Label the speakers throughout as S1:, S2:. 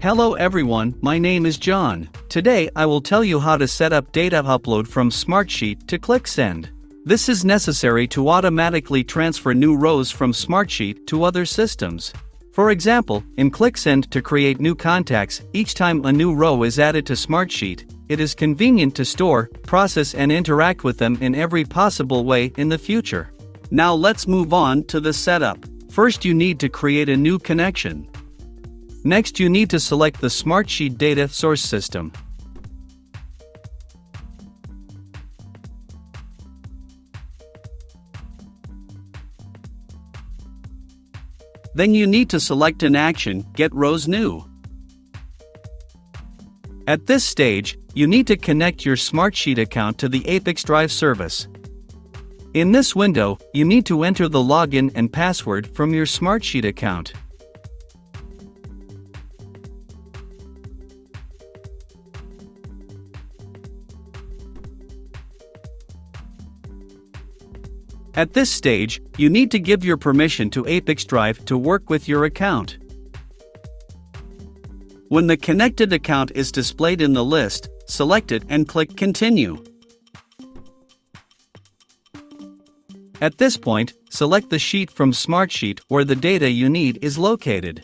S1: Hello everyone, my name is John. Today I will tell you how to set up data upload from Smartsheet to ClickSend. This is necessary to automatically transfer new rows from Smartsheet to other systems. For example, in ClickSend to create new contacts, each time a new row is added to Smartsheet, it is convenient to store, process and interact with them in every possible way in the future. Now let's move on to the setup. First you need to create a new connection. Next you need to select the Smartsheet data source system. Then you need to select an action, Get Rows New. At this stage, you need to connect your Smartsheet account to the ApiX-Drive service. In this window, you need to enter the login and password from your Smartsheet account. At this stage, you need to give your permission to ApiX-Drive to work with your account. When the connected account is displayed in the list, select it and click Continue. At this point, select the sheet from Smartsheet where the data you need is located.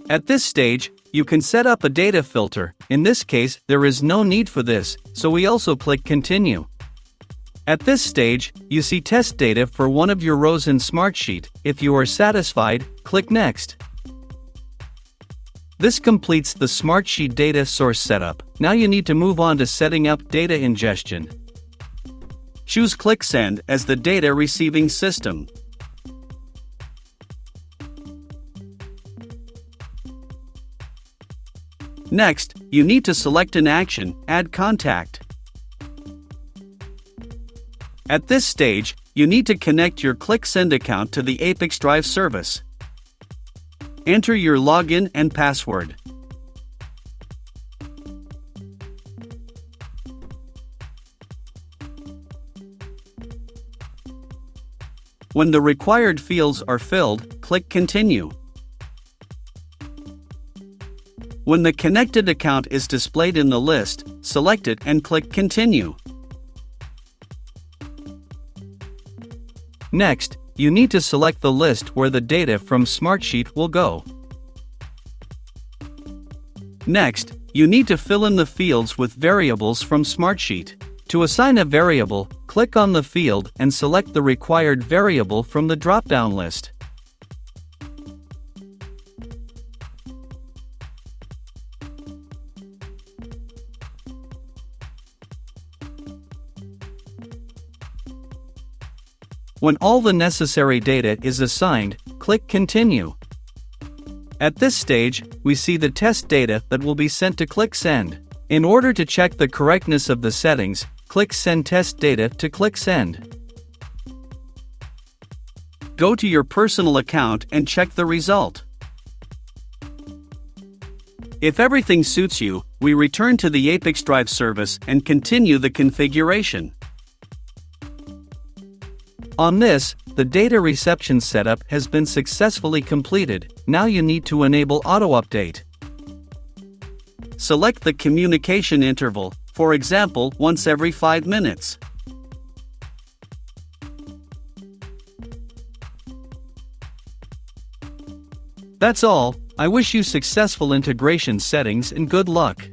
S1: At this stage, you can set up a data filter. In this case, there is no need for this, so we also click Continue. At this stage, you see test data for one of your rows in Smartsheet. If you are satisfied, click Next. This completes the Smartsheet data source setup. Now you need to move on to setting up data ingestion. Choose ClickSend as the data receiving system. Next, you need to select an action, Add Contact. At this stage, you need to connect your ClickSend account to the ApiX-Drive service. Enter your login and password. When the required fields are filled, click Continue. When the connected account is displayed in the list, select it and click Continue. Next, you need to select the list where the data from Smartsheet will go. Next, you need to fill in the fields with variables from Smartsheet. To assign a variable, click on the field and select the required variable from the drop-down list. When all the necessary data is assigned, click Continue. At this stage, we see the test data that will be sent to ClickSend. In order to check the correctness of the settings, click Send Test Data to ClickSend. Go to your personal account and check the result. If everything suits you, we return to the ApiX-Drive service and continue the configuration. On this, the data reception setup has been successfully completed. Now you need to enable auto update. Select the communication interval, for example, once every 5 minutes. That's all. I wish you successful integration settings and good luck.